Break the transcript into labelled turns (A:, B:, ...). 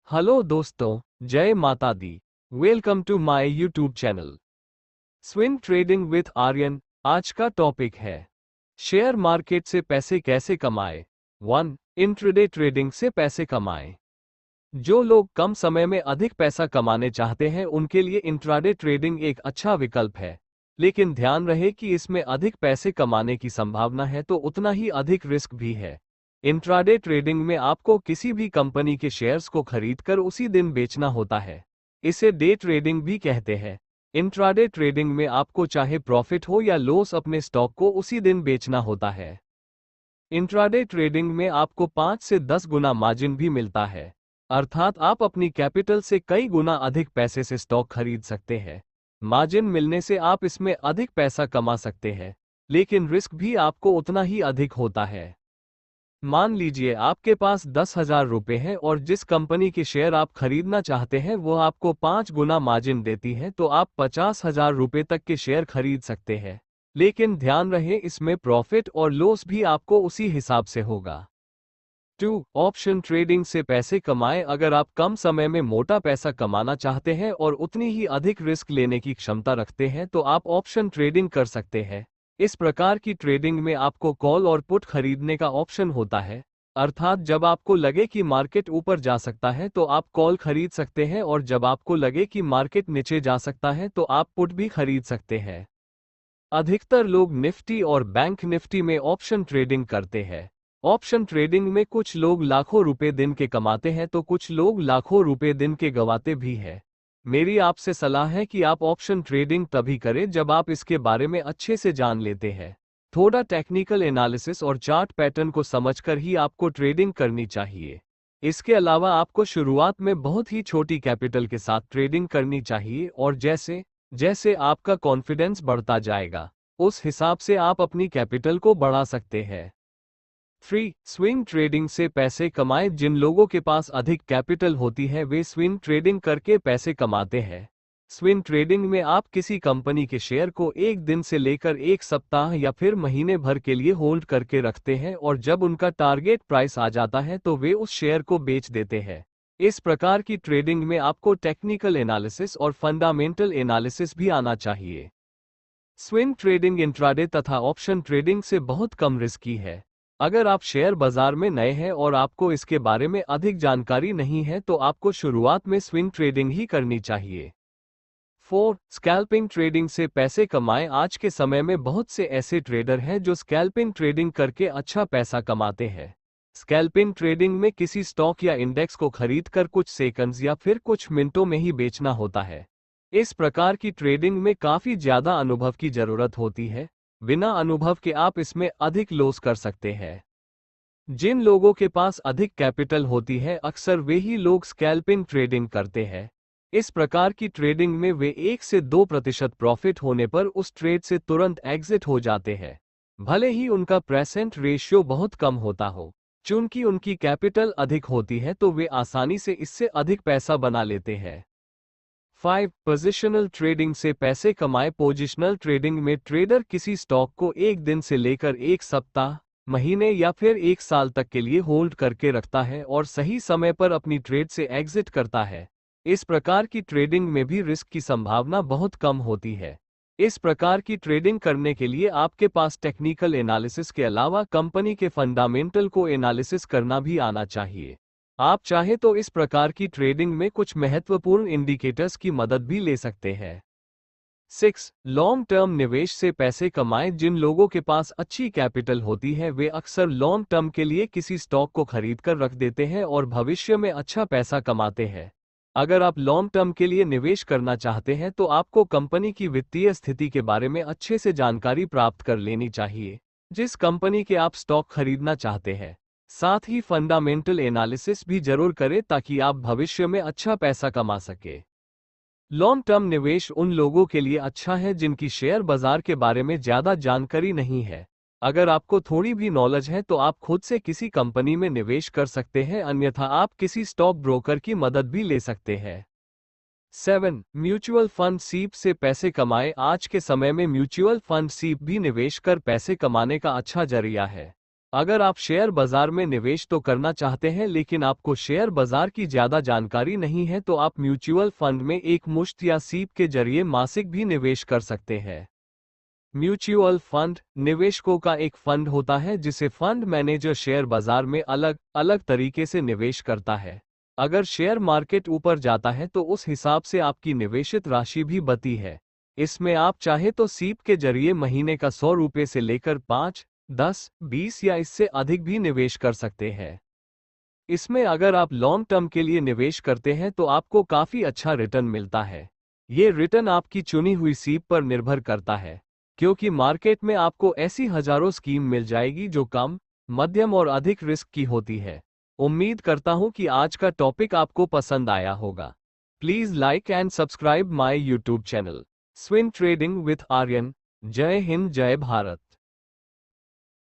A: Hello दोस्तों, जय माता दी। Welcome to my YouTube channel swing trading with Aryan. आज का टॉपिक है शेयर मार्केट से पैसे कैसे कमाएं। 1. इंट्राडे ट्रेडिंग से पैसे कमाएं। जो लोग कम समय में अधिक पैसा कमाने चाहते हैं उनके लिए इंट्राडे ट्रेडिंग एक अच्छा विकल्प है, लेकिन ध्यान रहे कि इसमें अधिक पैसे कमाने की संभावना है तो उतना ही अधिक रिस्क भी है। इंट्राडे ट्रेडिंग में आपको किसी भी कंपनी के शेयर्स को खरीदकर उसी दिन बेचना होता है। इसे डे ट्रेडिंग भी कहते हैं। इंट्राडे ट्रेडिंग में आपको चाहे प्रॉफिट हो या लॉस अपने स्टॉक को उसी दिन बेचना होता है। इंट्राडे ट्रेडिंग में आपको 5 से 10 गुना मार्जिन भी मिलता है, अर्थात आप अपनी कैपिटल से कई गुना अधिक पैसे से स्टॉक खरीद सकते हैं। मार्जिन मिलने से आप इसमें अधिक पैसा कमा सकते हैं, लेकिन रिस्क भी आपको उतना ही अधिक होता है। मान लीजिए आपके पास 10,000 रुपये हैं और जिस कंपनी के शेयर आप खरीदना चाहते हैं वो आपको 5 गुना मार्जिन देती है, तो आप 50,000 रुपये तक के शेयर खरीद सकते हैं। लेकिन ध्यान रहे इसमें प्रॉफिट और लॉस भी आपको उसी हिसाब से होगा। 2. ऑप्शन ट्रेडिंग से पैसे कमाएं। अगर आप कम समय में मोटा पैसा कमाना चाहते हैं और उतनी ही अधिक रिस्क लेने की क्षमता रखते हैं तो आप ऑप्शन ट्रेडिंग कर सकते हैं। इस प्रकार की ट्रेडिंग में आपको कॉल और पुट खरीदने का ऑप्शन होता है, अर्थात जब आपको लगे कि मार्केट ऊपर जा सकता है तो आप कॉल खरीद सकते हैं और जब आपको लगे कि मार्केट नीचे जा सकता है तो आप पुट भी खरीद सकते हैं। अधिकतर लोग निफ्टी और बैंक निफ्टी में ऑप्शन ट्रेडिंग करते हैं। ऑप्शन ट्रेडिंग में कुछ लोग लाखों रुपए दिन के कमाते हैं तो कुछ लोग लाखों रुपए दिन के गंवाते भी हैं। मेरी आपसे सलाह है कि आप ऑप्शन ट्रेडिंग तभी करें जब आप इसके बारे में अच्छे से जान लेते हैं। थोड़ा टेक्निकल एनालिसिस और चार्ट पैटर्न को समझकर ही आपको ट्रेडिंग करनी चाहिए। इसके अलावा आपको शुरुआत में बहुत ही छोटी कैपिटल के साथ ट्रेडिंग करनी चाहिए और जैसे जैसे आपका कॉन्फिडेंस बढ़ता जाएगा उस हिसाब से आप अपनी कैपिटल को बढ़ा सकते हैं। 3. स्विंग ट्रेडिंग से पैसे कमाएं। जिन लोगों के पास अधिक कैपिटल होती है वे स्विंग ट्रेडिंग करके पैसे कमाते हैं। स्विंग ट्रेडिंग में आप किसी कंपनी के शेयर को एक दिन से लेकर एक सप्ताह या फिर महीने भर के लिए होल्ड करके रखते हैं और जब उनका टारगेट प्राइस आ जाता है तो वे उस शेयर को बेच देते हैं। इस प्रकार की ट्रेडिंग में आपको टेक्निकल एनालिसिस और फंडामेंटल एनालिसिस भी आना चाहिए। स्विंग ट्रेडिंग इंट्राडे तथा ऑप्शन ट्रेडिंग से बहुत कम रिस्की है। अगर आप शेयर बाजार में नए हैं और आपको इसके बारे में अधिक जानकारी नहीं है तो आपको शुरुआत में स्विंग ट्रेडिंग ही करनी चाहिए। 4. स्कैल्पिंग ट्रेडिंग से पैसे कमाएं। आज के समय में बहुत से ऐसे ट्रेडर हैं जो स्कैल्पिंग ट्रेडिंग करके अच्छा पैसा कमाते हैं। स्कैल्पिंग ट्रेडिंग में किसी स्टॉक या इंडेक्स को खरीदकर कुछ सेकंड्स या फिर कुछ मिनटों में ही बेचना होता है। इस प्रकार की ट्रेडिंग में काफी ज्यादा अनुभव की जरूरत होती है। बिना अनुभव के आप इसमें अधिक लॉस कर सकते हैं। जिन लोगों के पास अधिक कैपिटल होती है अक्सर वे ही लोग स्कैल्पिंग ट्रेडिंग करते हैं। इस प्रकार की ट्रेडिंग में वे 1 से 2% प्रॉफिट होने पर उस ट्रेड से तुरंत एग्जिट हो जाते हैं, भले ही उनका प्रेजेंट रेशियो बहुत कम होता हो। चूंकि उनकी कैपिटल अधिक होती है तो वे आसानी से इससे अधिक पैसा बना लेते हैं। 5. पोजिशनल ट्रेडिंग से पैसे कमाएं। पोजिशनल ट्रेडिंग में ट्रेडर किसी स्टॉक को एक दिन से लेकर एक सप्ताह, महीने या फिर एक साल तक के लिए होल्ड करके रखता है और सही समय पर अपनी ट्रेड से एग्जिट करता है। इस प्रकार की ट्रेडिंग में भी रिस्क की संभावना बहुत कम होती है। इस प्रकार की ट्रेडिंग करने के लिए आपके पास टेक्निकल एनालिसिस के अलावा कंपनी के फंडामेंटल को एनालिसिस करना भी आना चाहिए। आप चाहे तो इस प्रकार की ट्रेडिंग में कुछ महत्वपूर्ण इंडिकेटर्स की मदद भी ले सकते हैं। 6. लॉन्ग टर्म निवेश से पैसे कमाएं। जिन लोगों के पास अच्छी कैपिटल होती है वे अक्सर लॉन्ग टर्म के लिए किसी स्टॉक को खरीदकर रख देते हैं और भविष्य में अच्छा पैसा कमाते हैं। अगर आप लॉन्ग टर्म के लिए निवेश करना चाहते हैं तो आपको कंपनी की वित्तीय स्थिति के बारे में अच्छे से जानकारी प्राप्त कर लेनी चाहिए जिस कंपनी के आप स्टॉक खरीदना चाहते हैं। साथ ही फंडामेंटल एनालिसिस भी जरूर करें ताकि आप भविष्य में अच्छा पैसा कमा सके। लॉन्ग टर्म निवेश उन लोगों के लिए अच्छा है जिनकी शेयर बाजार के बारे में ज्यादा जानकारी नहीं है। अगर आपको थोड़ी भी नॉलेज है तो आप खुद से किसी कंपनी में निवेश कर सकते हैं, अन्यथा आप किसी स्टॉक ब्रोकर की मदद भी ले सकते हैं। 7. म्यूचुअल फंड सीप से पैसे कमाएं। आज के समय में म्यूचुअल फंड सीप भी निवेश कर पैसे कमाने का अच्छा जरिया है। अगर आप शेयर बाजार में निवेश तो करना चाहते हैं लेकिन आपको शेयर बाजार की ज्यादा जानकारी नहीं है तो आप म्यूचुअल फंड में एक मुश्त या सीप के जरिए मासिक भी निवेश कर सकते हैं। म्यूचुअल फंड निवेशकों का एक फंड होता है जिसे फंड मैनेजर शेयर बाजार में अलग अलग तरीके से निवेश करता है। अगर शेयर मार्केट ऊपर जाता है तो उस हिसाब से आपकी निवेशित राशि भी बढ़ती है। इसमें आप चाहे तो सीप के जरिए महीने का 100 रुपये से लेकर 5, 10, 20 या इससे अधिक भी निवेश कर सकते हैं। इसमें अगर आप लॉन्ग टर्म के लिए निवेश करते हैं तो आपको काफी अच्छा रिटर्न मिलता है। ये रिटर्न आपकी चुनी हुई सीप पर निर्भर करता है, क्योंकि मार्केट में आपको ऐसी हजारों स्कीम मिल जाएगी जो कम, मध्यम और अधिक रिस्क की होती है। उम्मीद करता हूं कि आज का टॉपिक आपको पसंद आया होगा। Please like and subscribe my YouTube channel swing trading with Aryan. जय हिंद, जय भारत।